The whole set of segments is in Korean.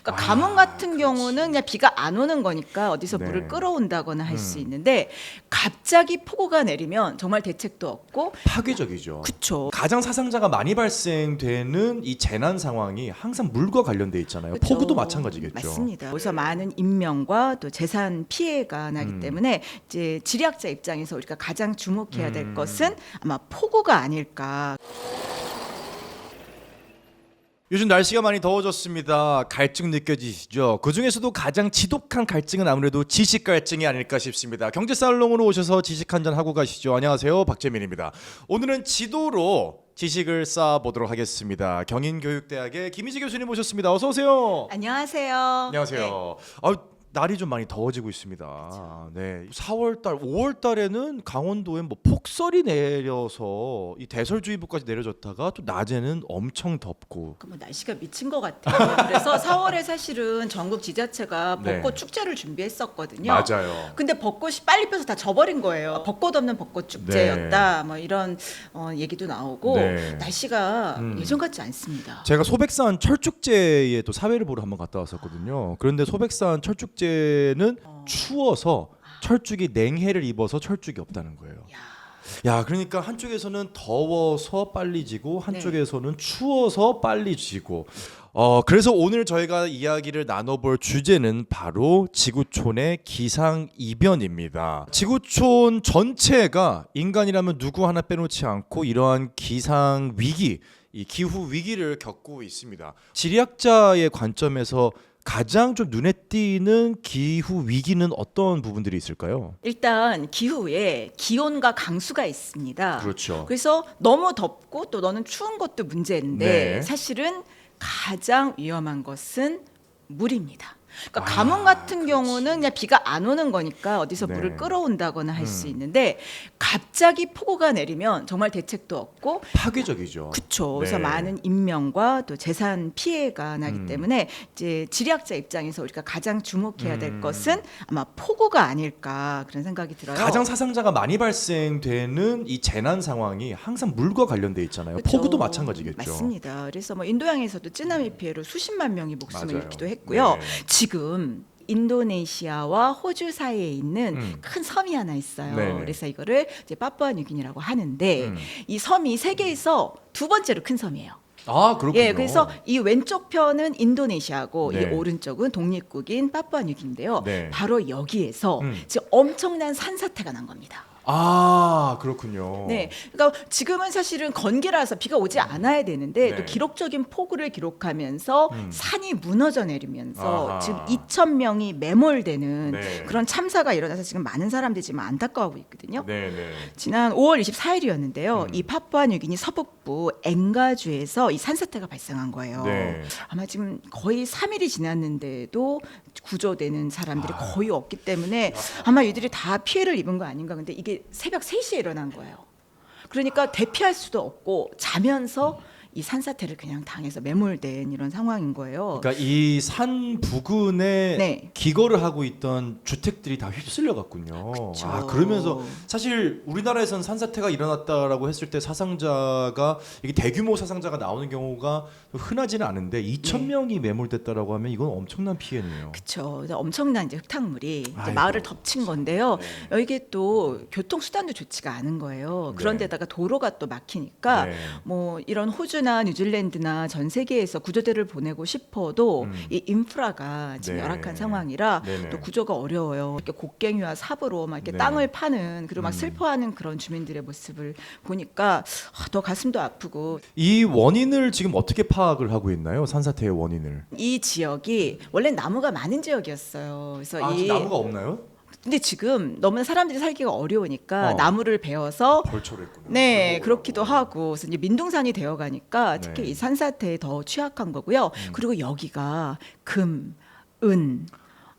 그러니까 가뭄 같은 그렇지. 경우는 그냥 비가 안 오는 거니까 어디서 네. 물을 끌어온다거나 할 수 있는데 갑자기 폭우가 내리면 정말 대책도 없고 파괴적이죠. 그쵸. 가장 사상자가 많이 발생되는 이 재난 상황이 항상 물과 관련돼 있잖아요. 그쵸. 폭우도 마찬가지겠죠. 맞습니다. 그래서 많은 인명과 또 재산 피해가 나기 때문에 이제 지리학자 입장에서 우리가 가장 주목해야 될 것은 아마 폭우가 아닐까. 요즘 날씨가 많이 더워졌습니다. 갈증 느껴지시죠? 그 중에서도 가장 지독한 갈증은 아무래도 지식 갈증이 아닐까 싶습니다. 경제살롱으로 오셔서 지식 한잔 하고 가시죠. 안녕하세요, 박재민입니다. 오늘은 지도로 지식을 쌓아보도록 하겠습니다. 경인교육대학의 김희지 교수님 모셨습니다. 어서 오세요. 안녕하세요. 안녕하세요. 날이 좀 많이 더워지고 있습니다. 네, 4월달, 5월달에는 강원도에 뭐 폭설이 내려서 이 대설주의보까지 내려졌다가 또 낮에는 엄청 덥고. 뭐 날씨가 미친 것 같아요. 그래서 4월에 사실은 전국 지자체가 네. 벚꽃 축제를 준비했었거든요. 맞아요. 근데 벚꽃이 빨리 펴서 다 져버린 거예요. 벚꽃 없는 벚꽃 축제였다. 뭐 이런 얘기도 나오고 네. 날씨가 예전 같지 않습니다. 제가 소백산 철쭉제에 또 사회를 보러 한번 갔다 왔었거든요. 그런데 소백산 철쭉제는 추워서 철쭉이 냉해를 입어서 철쭉이 없다는 거예요. 야, 그러니까 한쪽에서는 더워서 빨리 지고 한쪽에서는 추워서 빨리 지고. 그래서 오늘 저희가 이야기를 나눠볼 주제는 바로 지구촌의 기상 이변입니다. 지구촌 전체가 인간이라면 누구 하나 빼놓지 않고 이러한 기상 위기, 이 기후 위기를 겪고 있습니다. 지리학자의 관점에서 가장 좀 눈에 띄는 기후 위기는 어떤 부분들이 있을까요? 일단 기후에 기온과 강수가 있습니다. 그렇죠. 그래서 너무 덥고 또 너는 추운 것도 문제인데 네. 사실은 가장 위험한 것은 물입니다. 그러니까 가뭄 같은 경우는 그냥 비가 안 오는 거니까 어디서 네. 물을 끌어온다거나 할 수 있는데 갑자기 폭우가 내리면 정말 대책도 없고 파괴적이죠. 그렇죠. 그래서 네. 많은 인명과 또 재산 피해가 나기 때문에 이제 지리학자 입장에서 우리가 가장 주목해야 될 것은 아마 폭우가 아닐까 그런 생각이 들어요. 가장 사상자가 많이 발생되는 이 재난 상황이 항상 물과 관련돼 있잖아요. 그렇죠. 폭우도 마찬가지겠죠. 맞습니다. 그래서 뭐 인도양에서도 쓰나미 피해로 수십만 명이 목숨을 맞아요. 잃기도 했고요. 네. 지금 인도네시아와 호주 사이에 있는 큰 섬이 하나 있어요. 네네. 그래서 이거를 이제 파푸아뉴기니라고 하는데 이 섬이 세계에서 두 번째로 큰 섬이에요. 아, 그렇군요. 예, 그래서 이 왼쪽 편은 인도네시아고 네. 이 오른쪽은 독립국인 파푸아뉴기니인데요. 네. 바로 여기에서 지금 엄청난 산사태가 난 겁니다. 아, 그렇군요. 네, 그러니까 지금은 사실은 건기라서 비가 오지 않아야 되는데 네. 또 기록적인 폭우를 기록하면서 산이 무너져 내리면서 아하. 지금 2,000명이 매몰되는 네. 그런 참사가 일어나서 지금 많은 사람들이 지금 안타까워하고 있거든요. 네, 네. 지난 5월 24일이었는데요. 이 파푸아뉴기니 서북부 엥가주에서 이 산사태가 발생한 거예요. 네. 아마 지금 거의 3일이 지났는데도 구조되는 사람들이 거의 없기 때문에 아마 이들이 다 피해를 입은 거 아닌가. 근데 이게 새벽 3시에 일어난 거예요. 그러니까 대피할 수도 없고 자면서 이 산사태를 그냥 당해서 매몰된 이런 상황인 거예요. 그러니까 이 산 부근에 네. 기거를 하고 있던 주택들이 다 휩쓸려 갔군요. 그쵸. 아, 그러면서 사실 우리나라에서는 산사태가 일어났다라고 했을 때 사상자가 이게 대규모 사상자가 나오는 경우가 흔하지는 않은데 2,000명이 매몰됐다라고 하면 이건 엄청난 피해네요. 그렇죠. 엄청난 이제 흙탕물이 이제 아이고. 마을을 덮친 건데요. 네. 여기에 또 교통 수단도 좋지가 않은 거예요. 네. 그런데다가 도로가 또 막히니까 네. 뭐 이런 호주나 뉴질랜드나 전 세계에서 구조대를 보내고 싶어도 이 인프라가 지금 네. 열악한 상황이라 네네. 또 구조가 어려워요. 이렇게 곡괭이와 삽으로 막 이렇게 네. 땅을 파는 그리고 막 슬퍼하는 그런 주민들의 모습을 보니까 더 가슴도 아프고 이 원인을 지금 어떻게 파악을 하고 있나요? 산사태의 원인을. 이 지역이 원래 나무가 많은 지역이었어요. 그래서 이 나무가 없나요? 근데 지금 너무 사람들이 살기가 어려우니까 어. 나무를 베어서 벌초로 했구나. 네 그렇기도 하고 그래서 이제 민둥산이 되어가니까 특히 네. 이 산사태에 더 취약한 거고요. 그리고 여기가 금, 은,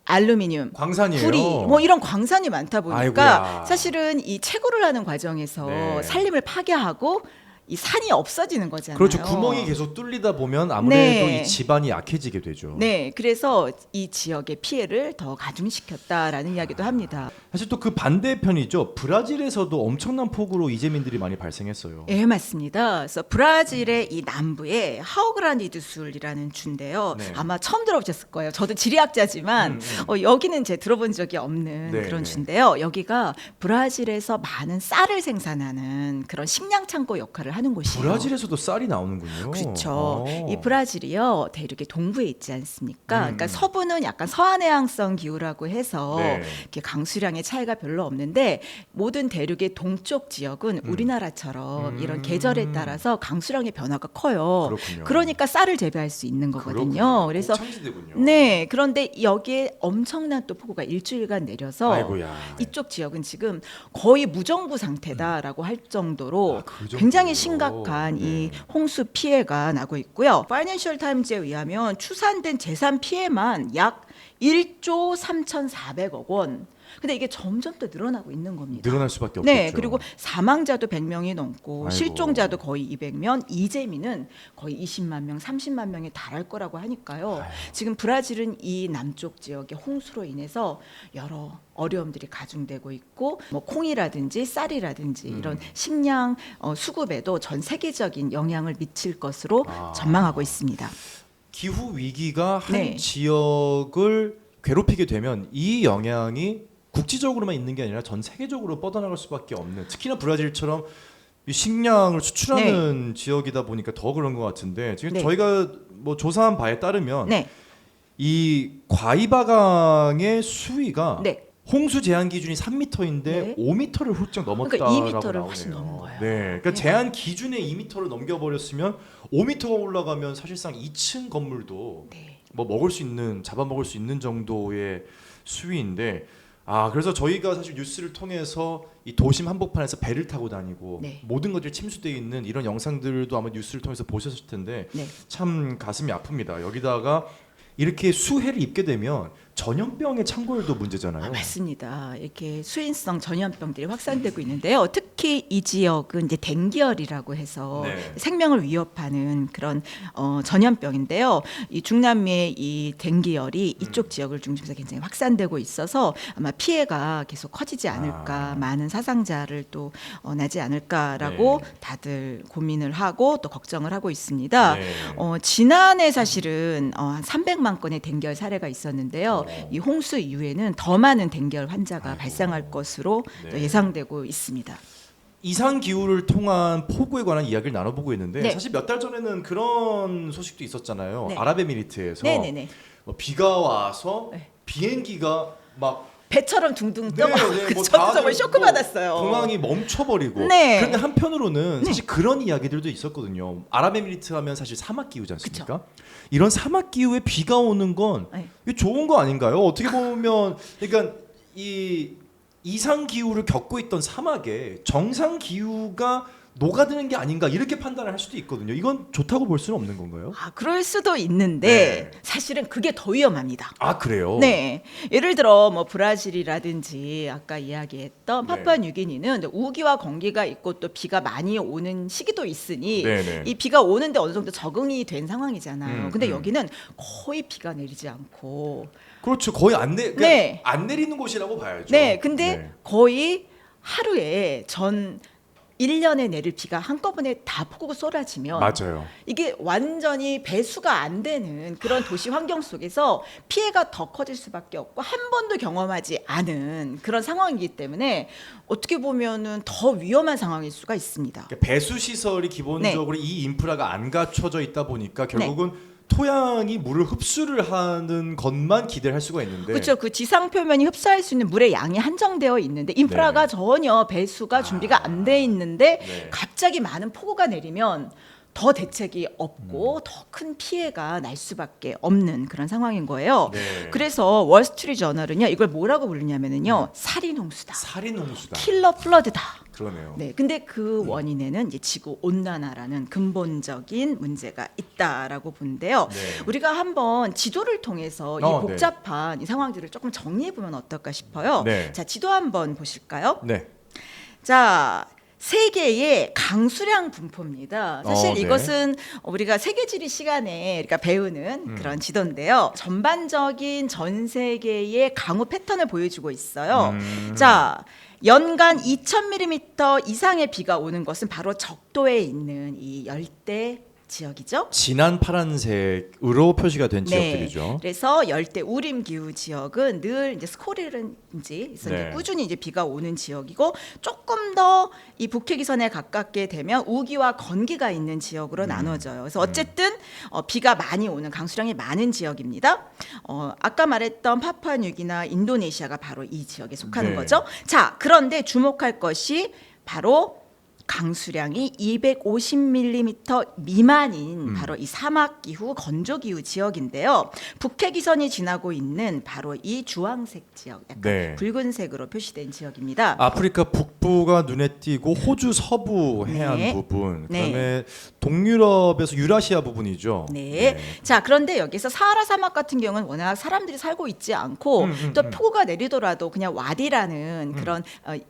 알루미늄, 광산이에요. 구리 뭐 이런 광산이 많다 보니까 아이고야. 사실은 이 채굴을 하는 과정에서 네. 산림을 파괴하고 이 산이 없어지는 거잖아요. 그렇죠. 구멍이 계속 뚫리다 보면 아무래도 네. 이 지반이 약해지게 되죠. 네, 그래서 이 지역의 피해를 더 가중시켰다라는 이야기도 합니다. 사실 또 그 반대편이죠. 브라질에서도 엄청난 폭우로 이재민들이 많이 발생했어요. 예, 맞습니다. 그래서 브라질의 이 남부에 하우그란디드 술이라는 주인데요. 네. 아마 처음 들어보셨을 거예요. 저도 지리학자지만 여기는 제 들어본 적이 없는 네, 그런 네. 주인데요. 여기가 브라질에서 많은 쌀을 생산하는 그런 식량 창고 역할을 하는 곳이에요. 브라질에서도 쌀이 나오는군요. 그렇죠. 어. 이 브라질이요 대륙의 동부에 있지 않습니까? 그러니까 서부는 약간 서한해양성 기후라고 해서 네. 이렇게 강수량의 차이가 별로 없는데 모든 대륙의 동쪽 지역은 우리나라처럼 이런 계절에 따라서 강수량의 변화가 커요. 그렇군요. 그러니까 쌀을 재배할 수 있는 거거든요. 그렇군요. 그래서 옥천지대군요. 네, 그런데 여기에 엄청난 또 폭우가 일주일간 내려서 아이고야. 이쪽 지역은 지금 거의 무정부 상태다라고 할 정도로 아, 그 정도예요? 굉장히 심각한 네. 이 홍수 피해가 나고 있고요. 파이낸셜 타임즈에 의하면 추산된 재산 피해만 약 1조 3,400억 원. 근데 이게 점점 또 늘어나고 있는 겁니다. 늘어날 수밖에 없겠죠. 네, 그리고 사망자도 100명이 넘고 아이고. 실종자도 거의 200명, 이재민은 거의 20만 명, 30만 명에 달할 거라고 하니까요. 지금 브라질은 이 남쪽 지역의 홍수로 인해서 여러 어려움들이 가중되고 있고 뭐 콩이라든지 쌀이라든지 이런 식량 수급에도 전 세계적인 영향을 미칠 것으로 전망하고 있습니다. 기후 위기가 한 네. 지역을 괴롭히게 되면 이 영향이 국지적으로만 있는 게 아니라 전 세계적으로 뻗어나갈 수밖에 없는, 특히나 브라질처럼 이 식량을 수출하는 지역이다 보니까 더 그런 것 같은데 지금 네. 저희가 뭐 조사한 바에 따르면 네, 이 과이바강의 수위가 네. 홍수 제한 기준이 3m인데 네. 5m를 훌쩍 넘었다라고 그러니까 2m를 나오네요. 훨씬 넘은 거예요. 네, 그러니까 네. 제한 기준의 2m를 넘겨버렸으면 5m가 올라가면 사실상 2층 건물도 네. 뭐 먹을 수 있는, 잡아먹을 수 있는 정도의 수위인데, 그래서 저희가 사실 뉴스를 통해서 이 도심 한복판에서 배를 타고 다니고 네. 모든 것들이 침수되어 있는 이런 영상들도 아마 뉴스를 통해서 보셨을 텐데 네. 참 가슴이 아픕니다. 여기다가 이렇게 수해를 입게 되면 전염병의 창궐도 문제잖아요. 맞습니다. 이렇게 수인성 전염병들이 확산되고 있는데요. 특히 이 지역은 이제 댕기열이라고 해서 네. 생명을 위협하는 그런 전염병인데요. 이 중남미의 이 댕기열이 이쪽 지역을 중심으로 굉장히 확산되고 있어서 아마 피해가 계속 커지지 않을까, 많은 사상자를 또 나지 않을까라고 네. 다들 고민을 하고 또 걱정을 하고 있습니다. 네. 지난해 사실은 한 300만 건의 댕결 사례가 있었는데요. 이 홍수 이후에는 더 많은 댕결 환자가 발생할 것으로 또 네. 예상되고 있습니다. 이상 기후를 통한 폭우에 관한 이야기를 나눠보고 있는데 네. 사실 몇 달 전에는 그런 소식도 있었잖아요. 네. 아랍에미리트에서 네네네. 비가 와서 네. 비행기가 막 배처럼 둥둥 떠. 뭐 저도 다들 정말 쇼크 뭐 받았어요. 공항이 멈춰버리고. 네. 그런데 한편으로는 사실 그런 이야기들도 있었거든요. 아랍에미리트 하면 사실 사막 기후지 않습니까? 이런 사막 기후에 비가 오는 건 네. 이게 좋은 거 아닌가요? 어떻게 보면 그러니까 이 이상 기후를 겪고 있던 사막에 정상 기후가 녹아드는 게 아닌가 이렇게 판단을 할 수도 있거든요. 이건 좋다고 볼 수는 없는 건가요? 그럴 수도 있는데 네. 사실은 그게 더 위험합니다. 그래요? 네, 예를 들어 뭐 브라질이라든지 아까 이야기했던 네. 파푸아뉴기니는 우기와 건기가 있고 또 비가 많이 오는 시기도 있으니 네네. 이 비가 오는데 어느 정도 적응이 된 상황이잖아요. 근데 음. 여기는 거의 비가 내리지 않고, 그렇죠. 거의 그러니까 네. 안 내리는 곳이라고 봐야죠. 네, 근데 네. 거의 하루에 전 1년에 내릴 비가 한꺼번에 다 폭우가 쏟아지면 맞아요. 이게 완전히 배수가 안 되는 그런 도시 환경 속에서 피해가 더 커질 수밖에 없고 한 번도 경험하지 않은 그런 상황이기 때문에 어떻게 보면은 더 위험한 상황일 수가 있습니다. 그러니까 배수 시설이 기본적으로 이 인프라가 안 갖춰져 있다 보니까 결국은 토양이 물을 흡수를 하는 것만 기대를 할 수가 있는데 그렇죠. 그 지상 표면이 흡수할 수 있는 물의 양이 한정되어 있는데 인프라가 전혀 배수가 준비가 안 돼 있는데 네. 갑자기 많은 폭우가 내리면 더 대책이 없고 더 큰 피해가 날 수밖에 없는 그런 상황인 거예요. 네. 그래서 월스트리트저널은요 이걸 뭐라고 부르냐면은요 살인 홍수다, 살인 홍수다. 킬러 플러드다. 그러네요. 네, 근데 그 원인에는 이제 지구 온난화라는 근본적인 문제가 있다라고 보는데요. 네. 우리가 한번 지도를 통해서 이 네. 복잡한 이 상황들을 조금 정리해 보면 어떨까 싶어요. 네. 자, 지도 한번 보실까요? 네. 자, 세계의 강수량 분포입니다. 사실 네. 이것은 우리가 세계지리 시간에 그러니까 배우는 그런 지도인데요. 전반적인 전 세계의 강우 패턴을 보여주고 있어요. 자, 연간 2,000mm 이상의 비가 오는 것은 바로 적도에 있는 이 열대 지역이죠. 진한 파란색으로 표시가 된 지역들이죠. 그래서 열대 우림 기후 지역은 늘 이제 스코릴은지 네. 꾸준히 이제 비가 오는 지역이고 조금 더 이 북해기선에 가깝게 되면 우기와 건기가 있는 지역으로 나눠져요. 그래서 어쨌든 비가 많이 오는 강수량이 많은 지역입니다. 아까 말했던 파푸아뉴기나 인도네시아가 바로 이 지역에 속하는 네. 거죠. 자, 그런데 주목할 것이 바로 강수량이 250mm 미만인 바로 이 사막기후 건조기후 지역인데요. 북해기선이 지나고 있는 바로 이 주황색 지역, 약간 네. 붉은색으로 표시된 지역입니다. 아프리카 북부가 눈에 띄고 호주 서부 해안 네. 부분, 네. 그다음에 동유럽에서 유라시아 부분이죠. 네. 자, 그런데 여기서 사하라 사막 같은 경우는 워낙 사람들이 살고 있지 않고 또 폭우가 내리더라도 그냥 와디라는 그런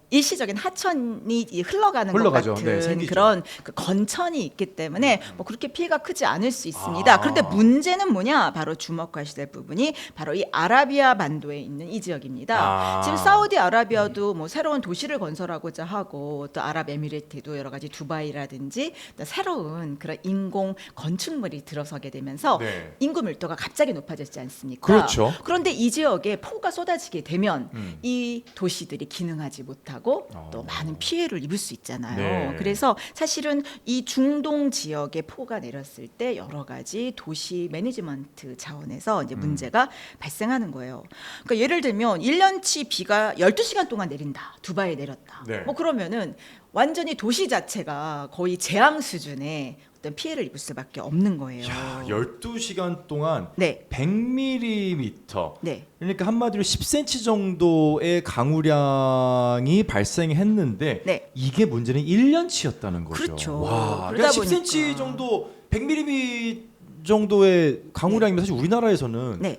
일시적인 하천이 흘러가는 것 흘러가죠. 같은 네, 생기죠. 그런 그 건천이 있기 때문에 뭐 그렇게 피해가 크지 않을 수 있습니다. 아. 그런데 문제는 뭐냐? 바로 주목하셔야 될 부분이 바로 이 아라비아 반도에 있는 이 지역입니다. 아. 지금 사우디아라비아도 뭐 새로운 도시를 건설하고자 하고 또 아랍에미리트도 여러 가지 두바이라든지 또 새로운 그런 인공 건축물이 들어서게 되면서 네. 인구 밀도가 갑자기 높아졌지 않습니까? 그렇죠. 그런데 이 지역에 폭우가 쏟아지게 되면 이 도시들이 기능하지 못하고 또 많은 피해를 입을 수 있잖아요. 네. 그래서 사실은 이 중동 지역에 폭우가 내렸을 때 여러 가지 도시 매니지먼트 차원에서 이제 문제가 발생하는 거예요. 그러니까 예를 들면 1년치 비가 12시간 동안 내린다. 두바이에 내렸다. 네. 뭐 그러면은 완전히 도시 자체가 거의 재앙 수준의 어떤 피해를 입을 수밖에 없는 거예요. 야, 12시간 동안 네. 100mm, 네. 그러니까 한마디로 10cm 정도의 강우량이 발생했는데 네. 이게 문제는 1년치였다는 거죠. 그렇죠. 와, 그러다 그러니까 10cm 보니까. 정도, 100mm 정도의 강우량이면 사실 우리나라에서는 네.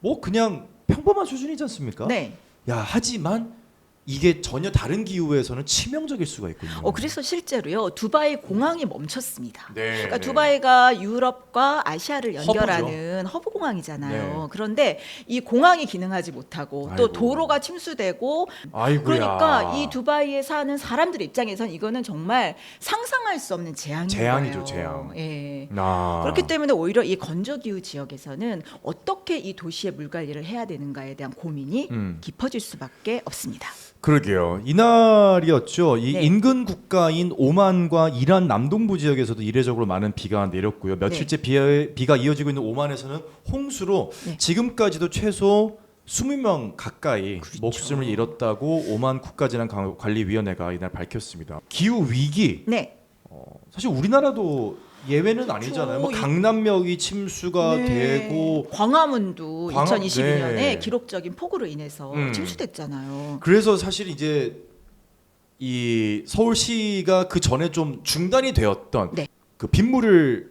뭐 그냥 평범한 수준이지 않습니까? 네. 야, 하지만 이게 전혀 다른 기후에서는 치명적일 수가 있군요. 그래서 실제로요 두바이 공항이 멈췄습니다. 네, 그러니까 네. 두바이가 유럽과 아시아를 연결하는 허브 공항이잖아요. 네. 그런데 이 공항이 기능하지 못하고 또 아이고. 도로가 침수되고 아이고야. 그러니까 이 두바이에 사는 사람들 입장에선 이거는 정말 상상할 수 없는 재앙인 재앙이죠, 거예요. 재앙. 예. 아. 그렇기 때문에 오히려 이 건조기후 지역에서는 어떻게 이 도시의 물 관리를 해야 되는가에 대한 고민이 깊어질 수밖에 없습니다. 그러게요. 이날이었죠. 이 네. 인근 국가인 오만과 이란 남동부 지역에서도 이례적으로 많은 비가 내렸고요. 며칠째 비가 이어지고 있는 오만에서는 홍수로 네. 지금까지도 최소 20명 가까이 그렇죠. 목숨을 잃었다고 오만 국가재난관리위원회가 이날 밝혔습니다. 기후 위기, 네. 사실 우리나라도 예외는 아니잖아요. 뭐 그렇죠. 강남역이 침수가 네. 되고 광화문도 광화- 2022년에 네. 기록적인 폭우로 인해서 침수됐잖아요. 그래서 사실 이제 이 서울시가 그 전에 좀 중단이 되었던 네. 그 빗물을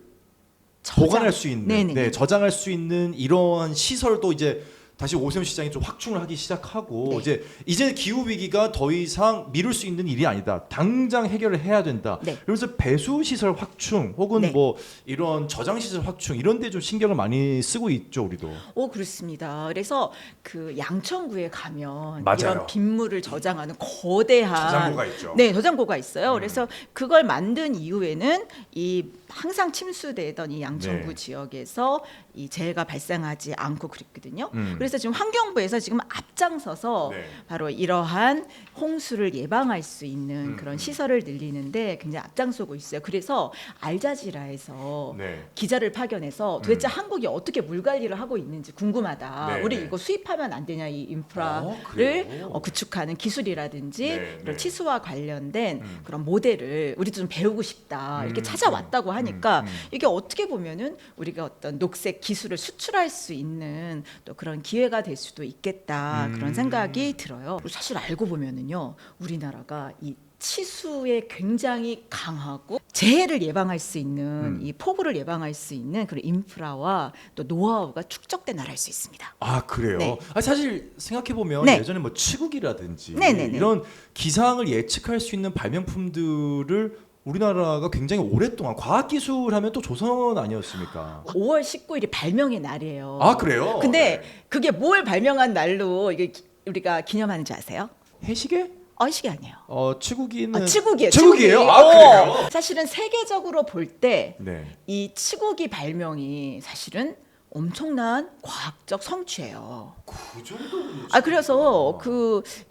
저장. 보관할 수 있는, 네네. 네, 저장할 수 있는 이러한 시설도 이제 다시 오세훈 시장이 좀 확충을 하기 시작하고 네. 이제 기후 위기가 더 이상 미룰 수 있는 일이 아니다. 당장 해결을 해야 된다. 네. 그래서 배수 시설 확충 혹은 네. 뭐 이런 저장 시설 확충 이런 데 좀 신경을 많이 쓰고 있죠, 우리도. 그렇습니다. 그래서 그 양천구에 가면 맞아요. 이런 빗물을 저장하는 거대한 저장고가 있죠. 네, 저장고가 있어요. 그래서 그걸 만든 이후에는 이 항상 침수되던 이 양천구 네. 지역에서 이 재해가 발생하지 않고 그랬거든요. 음. 그래서 지금 환경부에서 지금 앞장서서 네. 바로 이러한 홍수를 예방할 수 있는 그런 시설을 늘리는데 굉장히 앞장서고 있어요. 그래서 알자지라에서 네. 기자를 파견해서 도대체 한국이 어떻게 물 관리를 하고 있는지 궁금하다. 네, 우리 네. 이거 수입하면 안 되냐 이 인프라를 그래요? 구축하는 기술이라든지 네, 이런 네. 치수와 관련된 그런 모델을 우리도 좀 배우고 싶다. 이렇게 찾아왔다고 하니까 이게 어떻게 보면은 우리가 어떤 녹색 기술을 수출할 수 있는 또 그런 기회가 될 수도 있겠다. 그런 생각이 들어요. 그리고 사실 알고 보면은요, 우리나라가 이 치수에 굉장히 강하고 재해를 예방할 수 있는 이 폭우를 예방할 수 있는 그런 인프라와 또 노하우가 축적된 나라일 수 있습니다. 아 그래요? 네. 사실 생각해 보면 네. 예전에 뭐 치국이라든지 네네네. 이런 기상을 예측할 수 있는 발명품들을 우리나라가 굉장히 오랫동안 과학기술하면 또 조선 아니었습니까? 5월 19일이 발명의 날이에요. 아 그래요? 근데 네. 그게 뭘 발명한 날로 이게 우리가 기념하는 줄 아세요? 해시계? 시계 아니에요. 치국이는 치국이에요. 치국이에요? 치국이. 아 그래요? 사실은 세계적으로 볼 때 이 네. 치국이 발명이 사실은 엄청난 과학적 성취예요. 그 정도는 그래서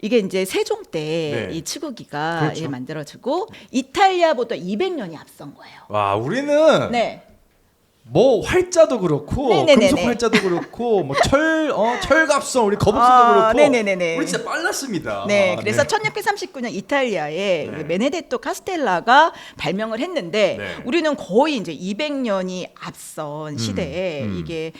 이게 이제 세종 때 네. 이 치국이가 그렇죠. 예, 만들어지고 이탈리아보다 200년이 앞선 거예요. 와 우리는 네. 뭐 활자도 그렇고 네네네네. 금속 활자도 그렇고 뭐 철갑선 우리 거북선도 그렇고 네네네네. 우리 진짜 빨랐습니다. 네, 그래서 네. 1639년 이탈리아에 네. 베네데토 카스텔라가 발명을 했는데 네. 우리는 거의 이제 200년이 앞선 시대에 음. 이게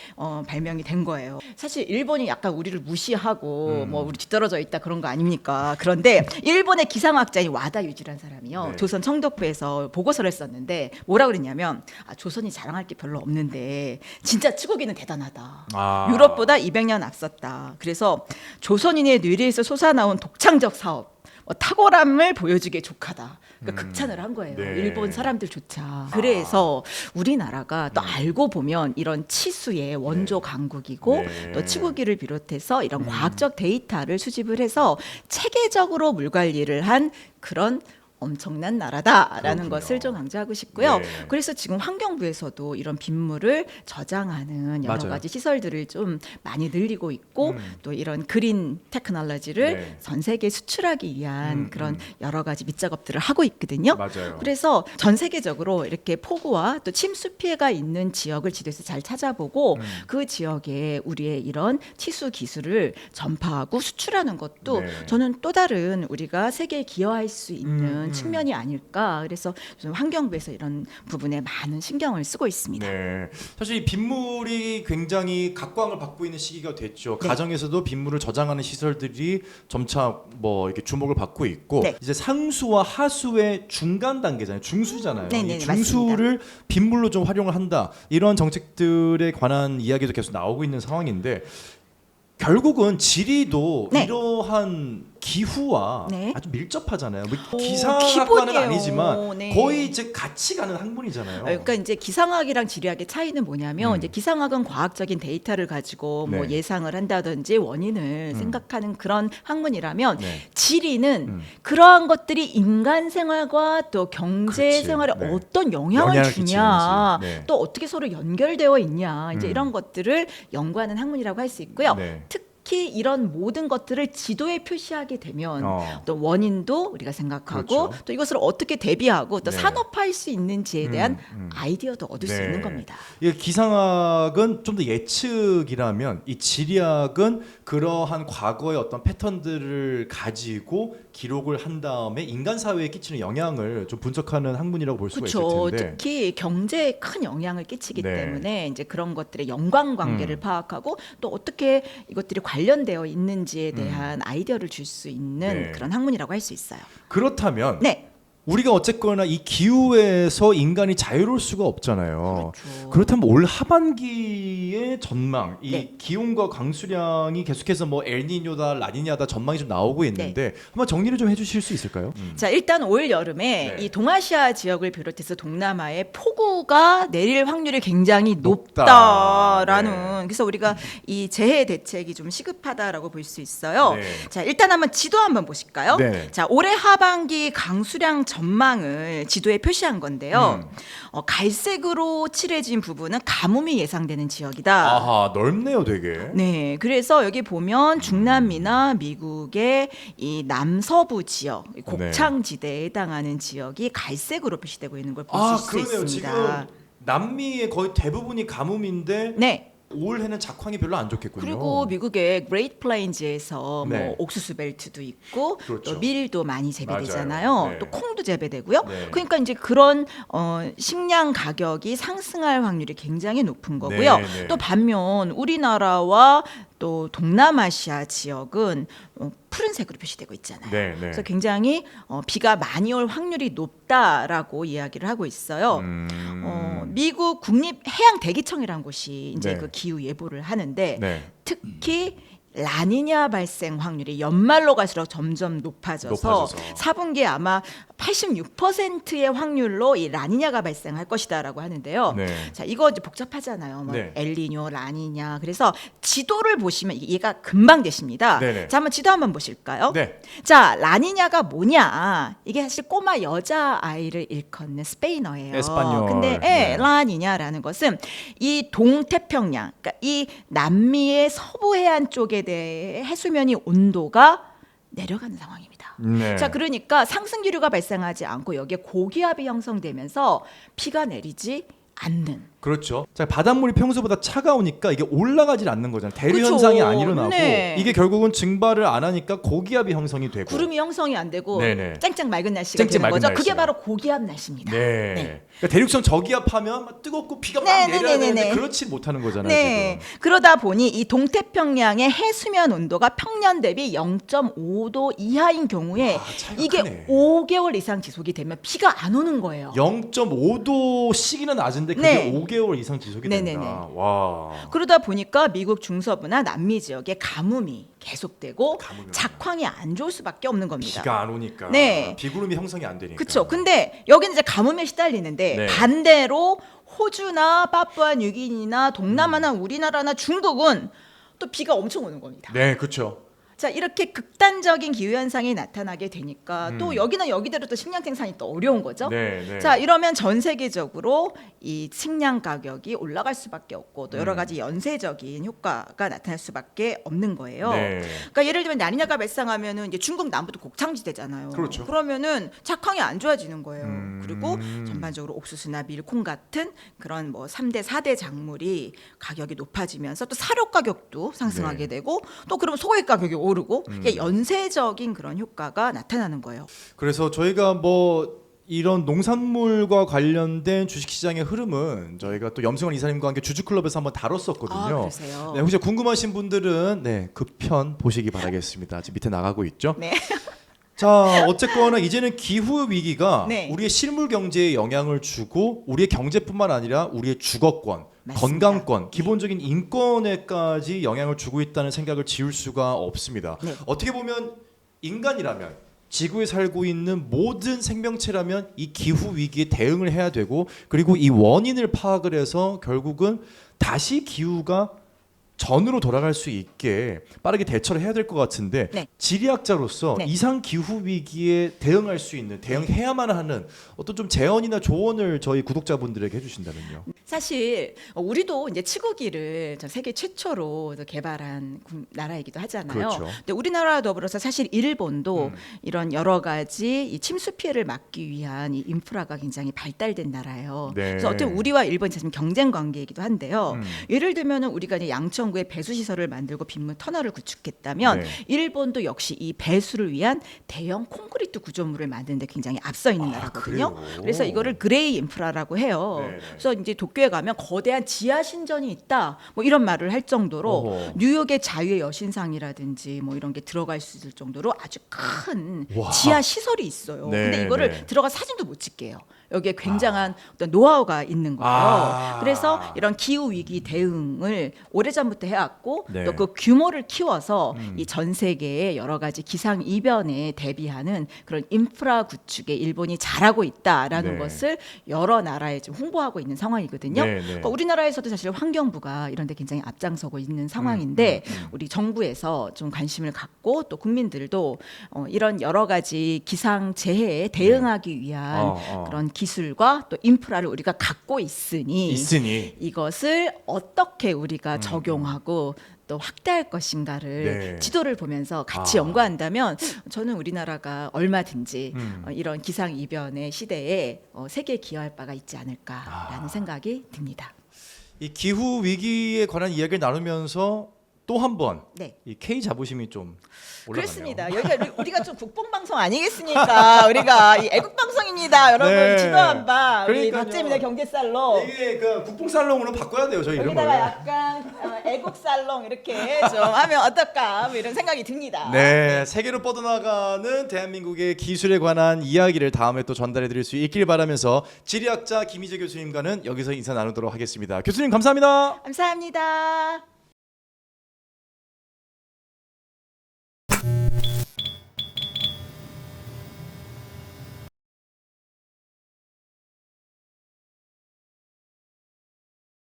발명이 된 거예요. 사실 일본이 약간 우리를 무시하고 뭐 우리 뒤떨어져 있다 그런 거 아닙니까? 그런데 일본의 기상학자인 와다 유지라는 사람이요. 네. 조선 청독부에서 보고서를 썼는데 뭐라 그랬냐면 조선이 자랑할 게 별로 없는데 진짜 치국이는 대단하다. 아. 유럽보다 200년 앞섰다. 그래서 조선인의 뇌리에서 솟아나온 독창적 사업, 탁월함을 보여주기에 족하다. 그러니까 극찬을 한 거예요. 네. 일본 사람들조차. 그래서 우리나라가 또 알고 보면 이런 치수의 원조 강국이고 네. 또 치국이를 비롯해서 이런 과학적 데이터를 수집을 해서 체계적으로 물 관리를 한 그런 엄청난 나라다라는 그렇군요. 것을 좀 강조하고 싶고요. 네. 그래서 지금 환경부에서도 이런 빗물을 저장하는 여러 맞아요. 가지 시설들을 좀 많이 늘리고 있고 또 이런 그린 테크놀로지를 네. 전 세계에 수출하기 위한 그런 여러 가지 밑작업들을 하고 있거든요. 맞아요. 그래서 전 세계적으로 이렇게 폭우와 또 침수 피해가 있는 지역을 지도에서 잘 찾아보고 그 지역에 우리의 이런 치수 기술을 전파하고 수출하는 것도 네. 저는 또 다른 우리가 세계에 기여할 수 있는 측면이 아닐까. 그래서 좀 환경부에서 이런 부분에 많은 신경을 쓰고 있습니다. 네. 사실 이 빗물이 굉장히 각광을 받고 있는 시기가 됐죠. 네. 가정에서도 빗물을 저장하는 시설들이 점차 뭐 이렇게 주목을 받고 있고 네. 이제 상수와 하수의 중간 단계잖아요. 중수잖아요. 네네, 이 중수를 빗물로 좀 활용을 한다. 이런 정책들에 관한 이야기도 계속 나오고 있는 상황인데 결국은 지리도 네. 이러한 기후와 네. 아주 밀접하잖아요. 뭐 오, 기상학과는 기본이에요. 아니지만 네. 거의 이제 같이 가는 학문이잖아요. 그러니까 이제 기상학이랑 지리학의 차이는 뭐냐면 이제 기상학은 과학적인 데이터를 가지고 뭐 네. 예상을 한다든지 원인을 생각하는 그런 학문이라면 네. 지리는 그러한 것들이 인간 생활과 또 경제 그렇지. 생활에 네. 어떤 영향을 영향을 주냐, 끼치는지. 네. 또 어떻게 서로 연결되어 있냐, 이제 이런 것들을 연구하는 학문이라고 할 수 있고요. 네. 특히 이런 모든 것들을 지도에 표시하게 되면 어. 또 원인도 우리가 생각하고 그렇죠. 또 이것을 어떻게 대비하고 또 네. 산업화할 수 있는지에 대한 아이디어도 얻을 수 네. 있는 겁니다. 이 기상학은 좀 더 예측이라면 이 지리학은 그러한 과거의 어떤 패턴들을 가지고 기록을 한 다음에 인간 사회에 끼치는 영향을 좀 분석하는 학문이라고 볼 수가 그렇죠. 있을 텐데. 특히 경제에 큰 영향을 끼치기 네. 때문에 이제 그런 것들의 연관 관계를 파악하고 또 어떻게 이것들이 관련되어 있는지에 대한 아이디어를 줄 수 있는 네. 그런 학문이라고 할 수 있어요. 그렇다면 네. 우리가 어쨌거나 이 기후에서 인간이 자유로울 수가 없잖아요. 그렇죠. 그렇다면 올 하반기의 전망, 이 네. 기온과 강수량이 계속해서 뭐 엘니뇨다, 라니냐다 전망이 좀 나오고 있는데 네. 한번 정리를 좀 해주실 수 있을까요? 자, 일단 올 여름에 네. 이 동아시아 지역을 비롯해서 동남아에 폭우가 내릴 확률이 굉장히 높다. 높다라는 네. 그래서 우리가 이 재해 대책이 좀 시급하다라고 볼 수 있어요. 네. 자, 일단 한번 지도 한번 보실까요? 네. 자, 올해 하반기 강수량 전망을 지도에 표시한 건데요. 갈색으로 칠해진 부분은 가뭄이 예상되는 지역이다. 아하, 넓네요, 되게. 네, 그래서 여기 보면 중남미나 미국의 이 남서부 지역, 곡창지대에 해당하는 지역이 갈색으로 표시되고 있는 걸 보실 수 그러네요. 있습니다. 지금 남미의 거의 대부분이 가뭄인데 네. 올해는 작황이 별로 안 좋겠군요. 그리고 미국의 그레이트 플레인즈에서 네. 뭐 옥수수 벨트도 있고 그렇죠. 또 밀도 많이 재배되잖아요. 맞아요. 네. 또 콩도 재배되고요. 네. 그러니까 이제 그런 식량 가격이 상승할 확률이 굉장히 높은 거고요. 네, 네. 또 반면 우리나라와 또 동남아시아 지역은 푸른색으로 표시되고 있잖아요. 네, 네. 그래서 굉장히 비가 많이 올 확률이 높다라고 이야기를 하고 있어요. 미국 국립해양대기청이라는 곳이 이제 네. 그 기후 예보를 하는데 네. 특히 라니냐 발생 확률이 연말로 갈수록 점점 높아져서 4분기에 아마 86%의 확률로 이 라니냐가 발생할 것이다라고 하는데요. 네. 자, 이거 이제 복잡하잖아요. 뭐 네. 엘니뇨, 라니냐. 그래서 지도를 보시면 이해가 금방 되십니다. 네네. 자, 한번 지도 한번 보실까요? 네. 자, 라니냐가 뭐냐? 이게 사실 꼬마 여자 아이를 일컫는 스페인어예요. 에스파뇰. 근데 네. 라니냐라는 것은 이 동태평양, 그러니까 이 남미의 서부 해안 쪽에 대해 해수면이 온도가 내려가는 상황입니다. 네. 자, 그러니까 상승 기류가 발생하지 않고 여기에 고기압이 형성되면서 비가 내리지 않는. 그렇죠. 자, 바닷물이 평소보다 차가우니까 이게 올라가질 않는 거잖아요. 대류 그쵸. 현상이 안 일어나고 네. 이게 결국은 증발을 안 하니까 고기압이 형성이 되고. 구름이 형성이 안 되고 네네. 쨍쨍 맑은 날씨가 쨍쨍 되는 맑은 거죠. 날씨가. 그게 바로 고기압 날씨입니다. 네. 네. 그러니까 대륙성 저기압하면 막 뜨겁고 비가 막 네, 내려야 네, 네, 되는데 네. 그렇지 못하는 거잖아요. 네. 지금. 그러다 보니 이 동태평양의 해수면 온도가 평년 대비 0.5도 이하인 경우에 차이가 이게 크네. 5개월 이상 지속이 되면 비가 안 오는 거예요. 0.5도씩이나 낮은데 그게 네. 5개월 이상 지속이 된다. 네네네. 와. 그러다 보니까 미국 중서부나 남미 지역에 가뭄이 계속되고 가뭄이 작황이 안 좋을 수밖에 없는 겁니다. 비가 안 오니까. 네. 비구름이 형성이 안 되니까. 그렇죠. 근데 여기는 이제 가뭄에 시달리는데 네. 반대로 호주나 파푸아 뉴기니나 동남아나 우리나라나 중국은 또 비가 엄청 오는 겁니다. 네, 그렇죠. 자, 이렇게 극단적인 기후 현상이 나타나게 되니까 또 여기는 여기대로 또 식량 생산이 또 어려운 거죠. 네, 네. 자, 이러면 전 세계적으로 이 식량 가격이 올라갈 수밖에 없고 또 여러 가지 연쇄적인 효과가 나타날 수밖에 없는 거예요. 네. 그러니까 예를 들면 라니냐가 발생하면은 이제 중국 남부도 곡창지대잖아요. 그렇죠. 그러면은 작황이 안 좋아지는 거예요. 음. 그리고 전반적으로 옥수수나 밀콩 같은 그런 뭐 3대 4대 작물이 가격이 높아지면서 또 사료 가격도 상승하게 네. 되고 또 그러면 소고기 가격이 오르고 이게 연쇄적인 그런 효과가 나타나는 거예요. 그래서 저희가 뭐 이런 농산물과 관련된 주식시장의 흐름은 저희가 또 염승원 이사님과 함께 주주클럽에서 한번 다뤘었거든요. 아, 그러세요? 네, 혹시 궁금하신 분들은 네, 그 편 보시기 바라겠습니다. 지금 밑에 나가고 있죠. 네. 자, 어쨌거나 이제는 기후 위기가 네. 우리의 실물 경제에 영향을 주고 우리의 경제뿐만 아니라 우리의 주거권, 맞습니다. 건강권, 기본적인 인권에까지 영향을 주고 있다는 생각을 지울 수가 없습니다. 네. 어떻게 보면 인간이라면 지구에 살고 있는 모든 생명체라면 이 기후 위기에 대응을 해야 되고 그리고 이 원인을 파악을 해서 결국은 다시 기후가 전으로 돌아갈 수 있게 빠르게 대처를 해야 될 것 같은데 네. 지리학자로서 네. 이상 기후 위기에 대응할 수 있는 대응해야만 하는 어떤 좀 제언이나 조언을 저희 구독자분들에게 해주신다면요. 사실 우리도 이제 치구기를 전 세계 최초로 개발한 나라이기도 하잖아요. 그렇죠. 근데 우리나라와 더불어서 사실 일본도 이런 여러 가지 이 침수 피해를 막기 위한 이 인프라가 굉장히 발달된 나라예요. 네. 그래서 어떻게 우리와 일본이 사실 경쟁 관계이기도 한데요. 예를 들면은 우리가 이제 양천구에 배수 시설을 만들고 빗물 터널을 구축했다면 네. 일본도 역시 이 배수를 위한 대형 콘크리트 구조물을 만드는데 굉장히 앞서 있는 나라거든요. 그래요? 그래서 이거를 그레이 인프라라고 해요. 네. 그래서 이제 도쿄에 가면 거대한 지하 신전이 있다. 뭐 이런 말을 할 정도로 어허. 뉴욕의 자유의 여신상이라든지 뭐 이런 게 들어갈 수 있을 정도로 아주 큰 와. 지하 시설이 있어요. 네, 근데 이거를 네. 들어가 사진도 못 찍게요. 여기에 굉장한 어떤 노하우가 있는 거예요. 아. 그래서 이런 기후 위기 대응을 오래전부터 해왔고 네. 또 그 규모를 키워서 이 전 세계의 여러 가지 기상 이변에 대비하는 그런 인프라 구축에 일본이 잘하고 있다라는 네. 것을 여러 나라에 좀 홍보하고 있는 상황이거든요. 네, 네. 그러니까 우리나라에서도 사실 환경부가 이런 데 굉장히 앞장서고 있는 상황인데 우리 정부에서 좀 관심을 갖고 또 국민들도 이런 여러 가지 기상 재해에 대응하기 위한 그런 기술과 또 인프라를 우리가 갖고 있으니 이것을 어떻게 우리가 적용하고 또 확대할 것인가를 네. 지도를 보면서 같이 연구한다면 저는 우리나라가 얼마든지 이런 기상 이변의 시대에 세계에 기여할 바가 있지 않을까라는 생각이 듭니다. 이 기후 위기에 관한 이야기를 나누면서 또 한 번 네. 이 K 자부심이 좀 올라가네요. 그렇습니다. 여기가 우리가 좀 국뽕 방송 아니겠습니까? 우리가 이 애국 방송입니다, 여러분. 네. 지도한 바 우리 그러니까요. 박재민의 경제살롱. 이게 그 국뽕살롱으로 바꿔야 돼요, 저희 이름을. 여기다가 약간 애국살롱 이렇게 좀 하면 어떨까 뭐 이런 생각이 듭니다. 네, 세계로 뻗어나가는 대한민국의 기술에 관한 이야기를 다음에 또 전달해드릴 수 있길 바라면서 지리학자 김희재 교수님과는 여기서 인사 나누도록 하겠습니다. 교수님 감사합니다. 감사합니다.